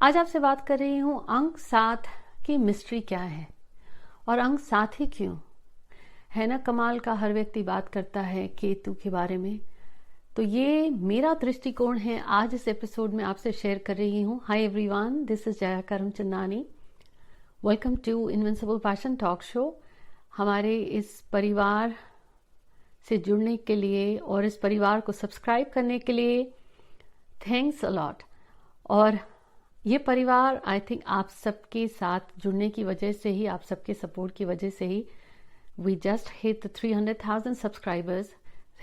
आज आपसे बात कर रही हूँ अंक 7 की मिस्ट्री क्या है और अंक 7 ही क्यों है ना। कमाल का हर व्यक्ति बात करता है केतु के बारे में, तो ये मेरा दृष्टिकोण है। आज इस एपिसोड में आपसे शेयर कर रही हूँ। Hi everyone, this is Jaya Karam Chandani. Welcome to invincible passion talk show. हमारे इस परिवार से जुड़ने के लिए और इस परिवार को सब्सक्राइब करने के लिए थैंक्स अ लॉट। और ये परिवार आई थिंक आप सबके साथ जुड़ने की वजह से ही, आप सबके सपोर्ट की वजह से ही we just hit 300,000 subscribers.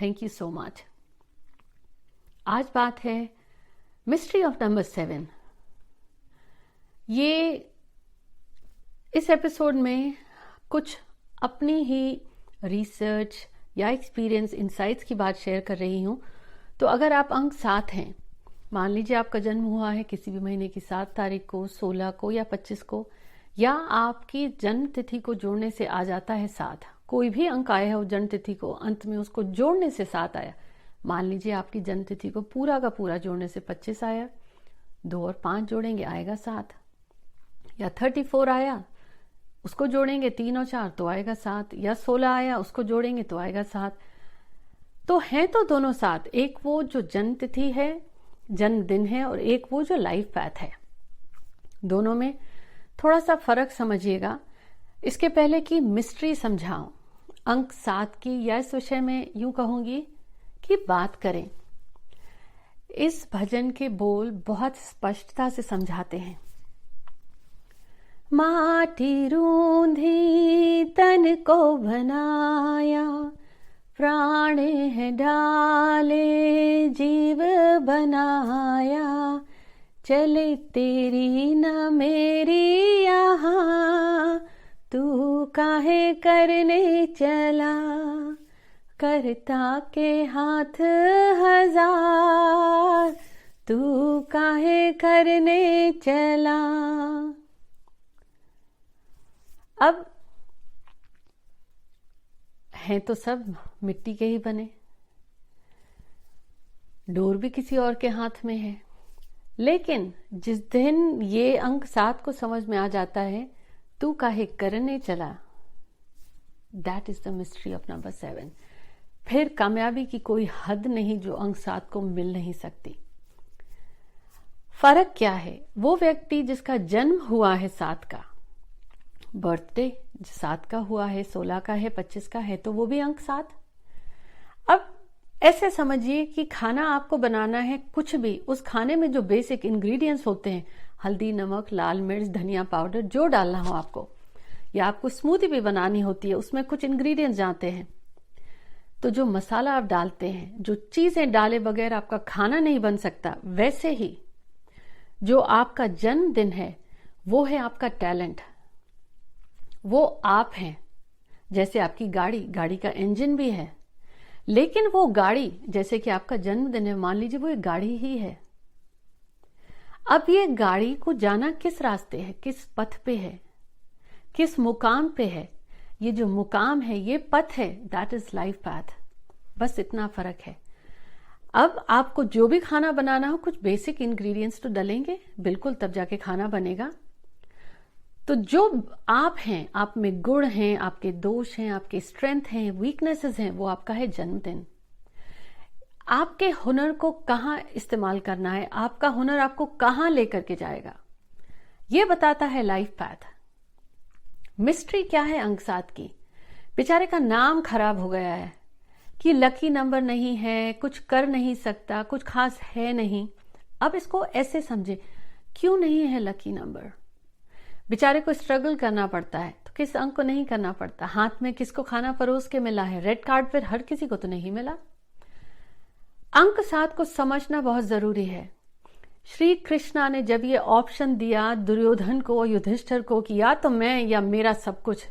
Thank you so much. आज बात है मिस्ट्री ऑफ नंबर 7। ये इस एपिसोड में कुछ अपनी ही रिसर्च या एक्सपीरियंस इनसाइट्स की बात शेयर कर रही हूं। तो अगर आप अंक 7 हैं, मान लीजिए आपका जन्म हुआ है किसी भी महीने की 7 तारीख को, 16 को या 25 को, या आपकी जन्म तिथि को जोड़ने से आ जाता है 7। कोई भी अंक आया हो जन्म तिथि को, अंत में उसको जोड़ने से 7 आया। मान लीजिए आपकी जन्म तिथि को पूरा का पूरा जोड़ने से 25 आया, 2 और 5 जोड़ेंगे आएगा 7। या 34 आया, उसको जोड़ेंगे 3 और 4 तो आएगा 7। या 16 आया, उसको जोड़ेंगे तो आएगा 7। तो है तो दोनों 7, एक वो जो जन्म तिथि है, जन्मदिन है, और एक वो जो लाइफ पैथ है। दोनों में थोड़ा सा फर्क समझिएगा। इसके पहले कि मिस्ट्री समझाऊं अंक 7 की, या इस विषय में यूं कहूंगी कि बात करें। इस भजन के बोल बहुत स्पष्टता से समझाते हैं। माटी रूंधी तन को बनाया, प्राण है डाले जीव बनाया, चले तेरी न मेरी यहाँ, तू काहे करने चला, करता के हाथ हजार, तू काहे करने चला। अब हैं तो सब मिट्टी के ही बने, डोर भी किसी और के हाथ में है। लेकिन जिस दिन ये अंक 7 को समझ में आ जाता है, तू काहे करने चला, that is the mystery of number 7। फिर कामयाबी की कोई हद नहीं जो अंक 7 को मिल नहीं सकती। फर्क क्या है? वो व्यक्ति जिसका जन्म हुआ है 7 का, बर्थडे 7 का हुआ है, 16 का है, 25 का है, तो वो भी अंक 7। अब ऐसे समझिए कि खाना आपको बनाना है, कुछ भी उस खाने में जो बेसिक इंग्रेडिएंट्स होते हैं, हल्दी, नमक, लाल मिर्च, धनिया पाउडर, जो डालना हो आपको, या आपको स्मूदी भी बनानी होती है, उसमें कुछ इंग्रेडिएंट्स जाते हैं, तो जो मसाला आप डालते हैं, जो चीजें डाले बगैर आपका खाना नहीं बन सकता, वैसे ही जो आपका जन्मदिन है वो है आपका टैलेंट, वो आप हैं। जैसे आपकी गाड़ी का इंजन भी है, लेकिन वो गाड़ी, जैसे कि आपका जन्मदिन है, मान लीजिए वो एक गाड़ी ही है। अब ये गाड़ी को जाना किस रास्ते है, किस पथ पे है, किस मुकाम पे है। ये जो मुकाम है, ये पथ है, दैट इज लाइफ पैथ। बस इतना फर्क है। अब आपको जो भी खाना बनाना हो, कुछ बेसिक इंग्रेडिएंट्स तो डलेंगे, बिल्कुल, तब जाके खाना बनेगा। तो जो आप हैं, आप में गुण हैं, आपके दोष हैं, आपके स्ट्रेंथ हैं, वीकनेसेस हैं, वो आपका है जन्मदिन। आपके हुनर को कहाँ इस्तेमाल करना है, आपका हुनर आपको कहाँ लेकर के जाएगा, ये बताता है लाइफ पैथ। मिस्ट्री क्या है अंक 7 की? बेचारे का नाम खराब हो गया है कि लकी नंबर नहीं है, कुछ कर नहीं सकता, कुछ खास है नहीं। अब इसको ऐसे समझे, क्यों नहीं है लकी नंबर? बेचारे को स्ट्रगल करना पड़ता है, तो किस अंक को नहीं करना पड़ता? हाथ में किसको खाना परोस के मिला है, रेड कार्ड पर हर किसी को तो नहीं मिला। अंक 7 को समझना बहुत जरूरी है। श्री कृष्णा ने जब ये ऑप्शन दिया दुर्योधन को, युधिष्ठिर को, कि या तो मैं या मेरा सब कुछ।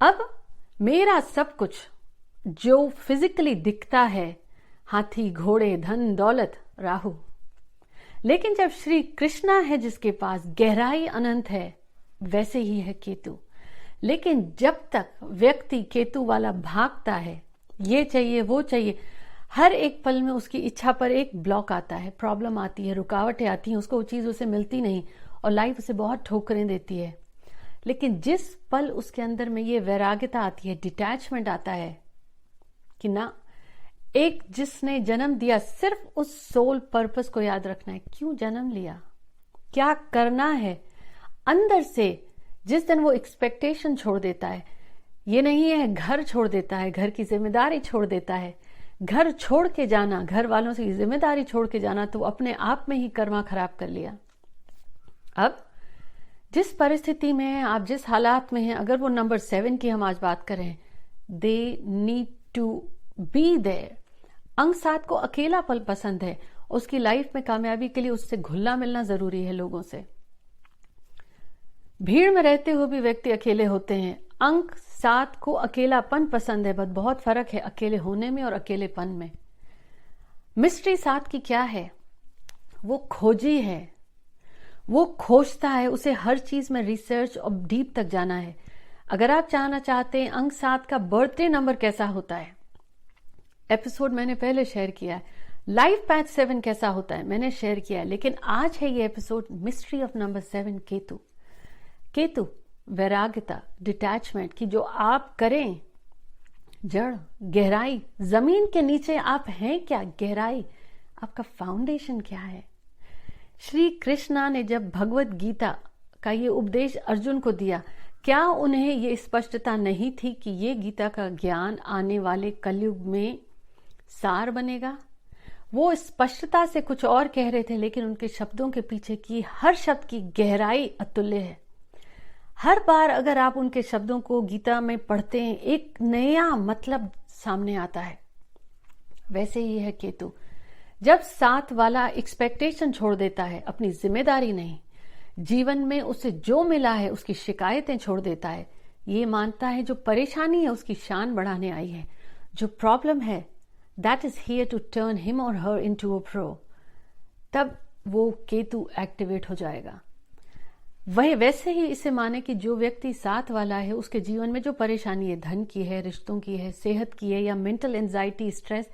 अब मेरा सब कुछ जो फिजिकली दिखता है, हाथी, घोड़े, धन, दौलत, राहु, लेकिन जब श्री कृष्णा है जिसके पास, गहराई अनंत है, वैसे ही है केतु। लेकिन जब तक व्यक्ति केतु वाला भागता है, ये चाहिए वो चाहिए, हर एक पल में उसकी इच्छा पर एक ब्लॉक आता है, प्रॉब्लम आती है, रुकावटें आती हैं, उसको वो चीज उसे मिलती नहीं और लाइफ उसे बहुत ठोकरें देती है। लेकिन जिस पल उसके अंदर में ये वैराग्यता आती है, डिटैचमेंट आता है कि ना, एक जिसने जन्म दिया, सिर्फ उस सोल पर्पस को याद रखना है, क्यों जन्म लिया, क्या करना है अंदर से। जिस दिन वो एक्सपेक्टेशन छोड़ देता है, ये नहीं है घर छोड़ देता है, घर की जिम्मेदारी छोड़ देता है, घर छोड़ के जाना, घर वालों से जिम्मेदारी छोड़ के जाना, तो अपने आप में ही कर्मा खराब कर लिया। अब जिस परिस्थिति में है आप, जिस हालात में हैं, अगर वो नंबर 7 की हम आज बात करें, they need to be there. अंक 7 को अकेला पल पसंद है, उसकी लाइफ में कामयाबी के लिए उससे घुलना मिलना जरूरी है लोगों से। भीड़ में रहते हुए भी व्यक्ति अकेले होते हैं। अंक 7 को अकेलापन पसंद है, बट बहुत फर्क है अकेले होने में और अकेलेपन में। मिस्ट्री 7 की क्या है? वो खोजी है, वो खोजता है, उसे हर चीज में रिसर्च और डीप तक जाना है। अगर आप जानना चाहते हैं अंक 7 का बर्थडे नंबर कैसा होता है, एपिसोड मैंने पहले शेयर किया है। लाइफ पैथ 7 कैसा होता है, मैंने शेयर किया है। लेकिन आज है ये episode mystery of number 7, Ketu. Ketu वैराग्यता, डिटैचमेंट की जो आप करें, जड़, गहराई, जमीन के नीचे आप हैं क्या, गहराई, आपका फाउंडेशन क्या है। श्री कृष्णा ने जब भगवत गीता का ये उपदेश अर्जुन को दिया, क्या उन्हें ये स्पष्टता नहीं थी कि ये गीता का ज्ञान आने वाले कलयुग में सार बनेगा? वो स्पष्टता से कुछ और कह रहे थे, लेकिन उनके शब्दों के पीछे की हर शब्द की गहराई अतुल्य है। हर बार अगर आप उनके शब्दों को गीता में पढ़ते हैं, एक नया मतलब सामने आता है। वैसे ही है केतु। जब 7 वाला एक्सपेक्टेशन छोड़ देता है, अपनी जिम्मेदारी नहीं, जीवन में उसे जो मिला है उसकी शिकायतें छोड़ देता है, ये मानता है जो परेशानी है उसकी शान बढ़ाने आई है, जो प्रॉब्लम है that is here to turn him और हर इनटू अ प्रो, तब वो केतु एक्टिवेट हो जाएगा। वह वैसे ही इसे माने कि जो व्यक्ति 7 वाला है, उसके जीवन में जो परेशानी है, धन की है, रिश्तों की है, सेहत की है, या मेंटल एंजाइटी, स्ट्रेस,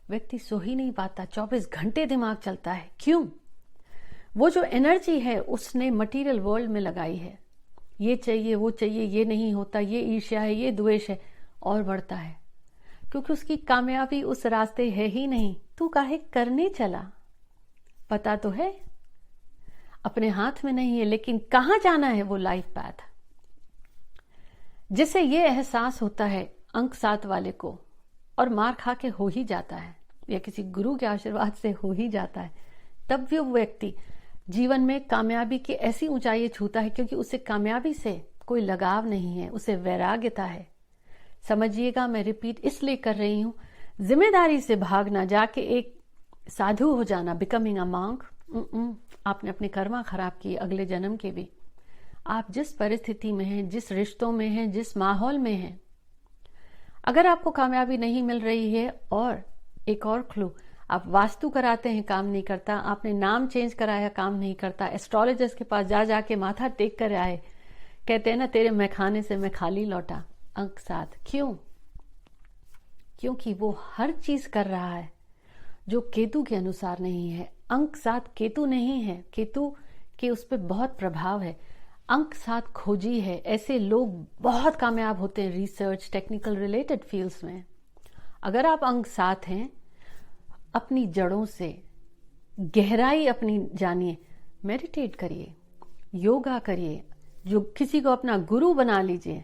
व्यक्ति सो ही नहीं पाता, 24 घंटे दिमाग चलता है। क्यों? वो जो एनर्जी है उसने मटेरियल वर्ल्ड में लगाई है, ये चाहिए, वो चाहिए, ये नहीं होता, ये ईर्ष्या है, ये द्वेष है, और बढ़ता है, क्योंकि उसकी कामयाबी उस रास्ते है ही नहीं। तू काहे करने चला? पता तो है, अपने हाथ में नहीं है, लेकिन कहां जाना है वो लाइफ पैथ। जिसे ये एहसास होता है अंक 7 वाले को, और मार खा के हो ही जाता है या किसी गुरु के आशीर्वाद से हो ही जाता है, तब भी वो व्यक्ति जीवन में कामयाबी की ऐसी ऊंचाई छूता है, क्योंकि उसे कामयाबी से कोई लगाव नहीं है, उसे वैराग्यता है। समझिएगा, मैं रिपीट इसलिए कर रही हूं, जिम्मेदारी से भागना, जाके एक साधु हो जाना, बिकमिंग अ मॉन्क, आपने अपने कर्मा खराब किए, अगले जन्म के भी। आप जिस परिस्थिति में हैं, जिस रिश्तों में हैं, जिस माहौल में हैं, अगर आपको कामयाबी नहीं मिल रही है, और एक और क्लू, आप वास्तु कराते हैं, काम नहीं करता, आपने नाम चेंज कराया, काम नहीं करता, एस्ट्रोलॉजर्स के पास जा जाके माथा टेक कर आए, कहते हैं ना, तेरे मैखाने से मैं खाली लौटा। अंक 7 क्यों? क्योंकि वो हर चीज कर रहा है जो केतु के अनुसार नहीं है। अंक 7 केतु नहीं है, केतु के उस पर बहुत प्रभाव है। अंक 7 खोजी है। ऐसे लोग बहुत कामयाब होते हैं रिसर्च, टेक्निकल रिलेटेड फील्ड्स में। अगर आप अंक 7 हैं, अपनी जड़ों से गहराई अपनी जानिए, मेडिटेट करिए, योगा करिए, जो किसी को अपना गुरु बना लीजिए,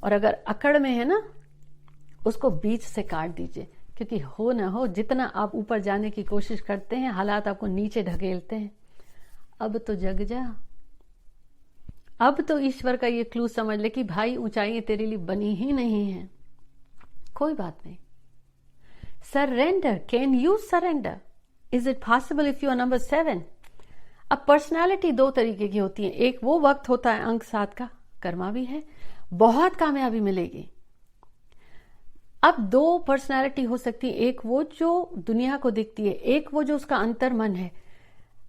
और अगर अकड़ में है ना, उसको बीच से काट दीजिए, क्योंकि हो ना हो, जितना आप ऊपर जाने की कोशिश करते हैं, हालात आपको नीचे ढकेलते हैं। अब तो जग जा, अब तो ईश्वर का ये क्लू समझ ले कि भाई ऊंचाइयां तेरे लिए बनी ही नहीं है। कोई बात नहीं, surrender. Can you surrender? Is it possible if you are number 7? अब पर्सनैलिटी 2 तरीके की होती है। एक वो वक्त होता है अंक 7 का, कर्मा भी है, बहुत कामयाबी मिलेगी। अब 2 पर्सनैलिटी हो सकती है, एक वो जो दुनिया को दिखती है, एक वो जो उसका अंतर मन है।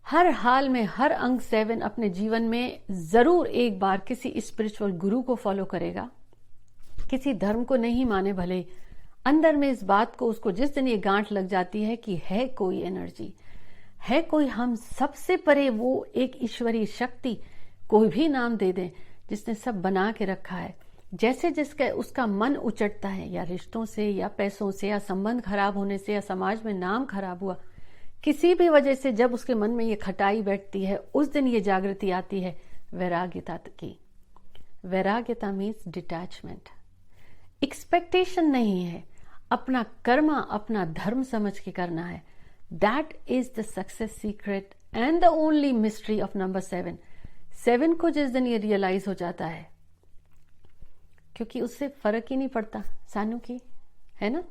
हर हाल में हर अंक 7 अपने जीवन में जरूर एक बार किसी स्पिरिचुअल गुरु को फॉलो करेगा, किसी धर्म को नहीं माने भले, अंदर में इस बात को, उसको जिस दिन ये गांठ लग जाती है कि है कोई एनर्जी, है कोई हम सबसे परे, वो एक ईश्वरीय शक्ति, कोई भी नाम दे दें, जिसने सब बना के रखा है। जैसे जिसका उसका मन उचटता है, या रिश्तों से, या पैसों से, या संबंध खराब होने से, या समाज में नाम खराब हुआ, किसी भी वजह से जब उसके मन में ये खटाई बैठती है, उस दिन ये जागृति आती है वैराग्यता की। वैराग्यता मीन्स डिटैचमेंट। एक्सपेक्टेशन नहीं है, अपना कर्मा अपना धर्म समझ के करना है। That is the success secret and the only mystery of number 7। 7 को जिस दिन ये रियलाइज हो जाता है, क्योंकि उससे फर्क ही नहीं पड़ता सानू की, है ना,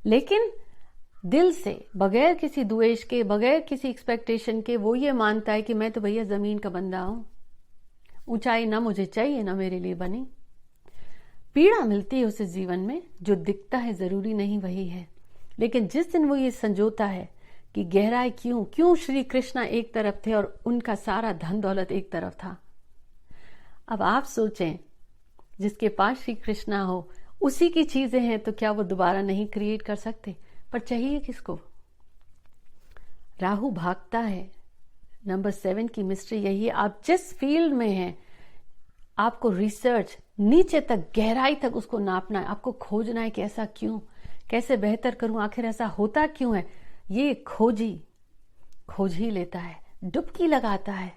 लेकिन दिल से, बगैर किसी द्वेष के, बगैर किसी एक्सपेक्टेशन के, वो ये मानता है कि मैं तो भैया जमीन का बंदा हूं, ऊंचाई ना मुझे चाहिए ना मेरे लिए बनी। पीड़ा मिलती है उसे जीवन में, जो दिखता है जरूरी नहीं वही है, लेकिन जिस दिन वो ये संजोता है कि गहराई क्यों श्री कृष्णा एक तरफ थे और उनका सारा धन दौलत एक तरफ था। अब आप सोचें, जिसके पास श्री कृष्णा हो, उसी की चीजें हैं, तो क्या वो दोबारा नहीं क्रिएट कर सकते? पर चाहिए किसको? राहु भागता है। नंबर 7 की मिस्ट्री यही है, आप जिस फील्ड में हैं, आपको रिसर्च नीचे तक, गहराई तक उसको नापना है, आपको खोजना है कि ऐसा क्यों, कैसे बेहतर करूं, आखिर ऐसा होता क्यों है। ये खोज ही लेता है, डुबकी लगाता है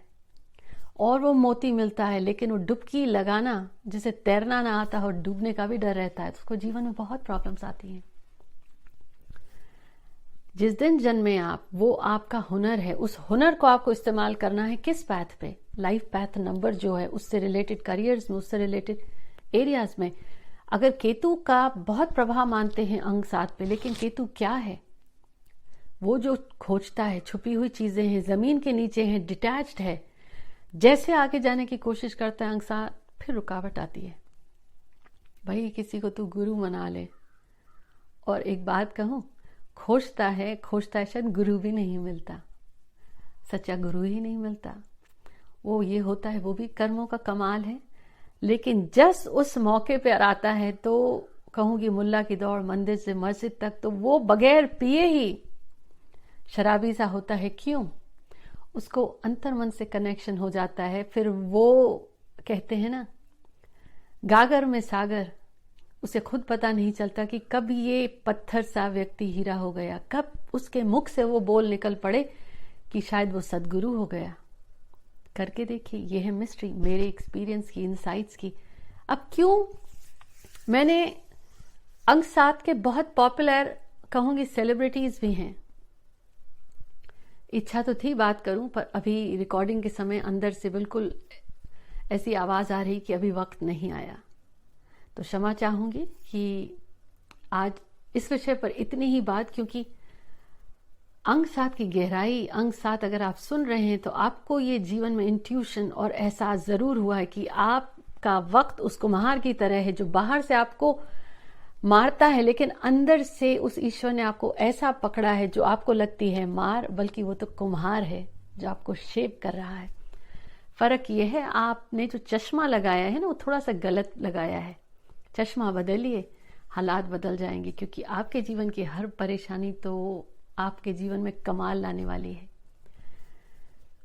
और वो मोती मिलता है। लेकिन वो डुबकी लगाना, जिसे तैरना ना आता और डूबने का भी डर रहता है, तो उसको जीवन में बहुत प्रॉब्लम्स आती हैं। जिस दिन जन्मे आप, वो आपका हुनर है। उस हुनर को आपको इस्तेमाल करना है किस पैथ पे? लाइफ पैथ नंबर जो है, उससे रिलेटेड करियर्स में, उससे रिलेटेड एरियाज में। अगर केतु का बहुत प्रभाव मानते हैं अंक 7 पे, लेकिन केतु क्या है? वो जो खोजता है, छुपी हुई चीजें हैं, जमीन के नीचे हैं, डिटैच्ड है। जैसे आगे जाने की कोशिश करता है अंक 7, फिर रुकावट आती है। भाई किसी को तू गुरु मना ले। और एक बात कहूं, खोजता है शायद गुरु भी नहीं मिलता, सच्चा गुरु ही नहीं मिलता। वो ये होता है, वो भी कर्मों का कमाल है। लेकिन जस उस मौके पे आता है, तो कहूंगी मुल्ला की दौड़ मंदिर से मस्जिद तक, तो वो बगैर पिए ही शराबी सा होता है। क्यों? उसको अंतर मन से कनेक्शन हो जाता है। फिर वो कहते हैं ना, गागर में सागर, उसे खुद पता नहीं चलता कि कब ये पत्थर सा व्यक्ति हीरा हो गया, कब उसके मुख से वो बोल निकल पड़े कि शायद वो सदगुरु हो गया। करके देखिए, ये है मिस्ट्री मेरे एक्सपीरियंस की, इनसाइट्स की। अब क्यों मैंने अंक 7 के बहुत पॉपुलर कहूंगी सेलिब्रिटीज भी हैं। इच्छा तो थी बात करूं, पर अभी रिकॉर्डिंग के समय अंदर से बिल्कुल ऐसी आवाज आ रही कि अभी वक्त नहीं आया। तो क्षमा चाहूंगी कि आज इस विषय पर इतनी ही बात, क्योंकि अंक 7 की गहराई, अंक 7 अगर आप सुन रहे हैं, तो आपको ये जीवन में इंट्यूशन और एहसास जरूर हुआ है कि आपका वक्त उस कुम्हार की तरह है, जो बाहर से आपको मारता है, लेकिन अंदर से उस ईश्वर ने आपको ऐसा पकड़ा है, जो आपको लगती है मार, बल्कि वो तो कुम्हार है जो आपको शेप कर रहा है। फर्क ये है, आपने जो चश्मा लगाया है ना, वो थोड़ा सा गलत लगाया है। चश्मा बदलिए, हालात बदल जाएंगे, क्योंकि आपके जीवन की हर परेशानी तो आपके जीवन में कमाल लाने वाली है।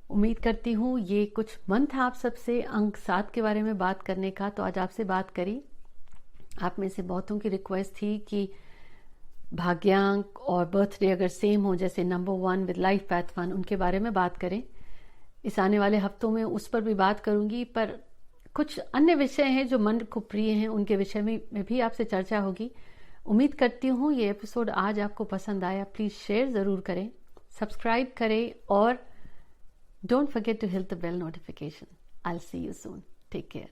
उम्मीद करती हूँ ये कुछ मन था आप सबसे अंक 7 के बारे में बात करने का, तो आज आपसे बात करी। आप में से बहुतों की रिक्वेस्ट थी कि भाग्यांक और बर्थडे अगर सेम हो, जैसे नंबर 1 विद लाइफ पैथ 1, उनके बारे में बात करें। इस आने वाले हफ्तों में उस पर भी बात करूंगी, पर कुछ अन्य विषय हैं जो मन को प्रिय हैं, उनके विषय में भी आपसे चर्चा होगी। उम्मीद करती हूँ ये एपिसोड आज आपको पसंद आया। प्लीज शेयर जरूर करें, सब्सक्राइब करें, और don't forget to hit the bell notification. I will see you soon. Take care.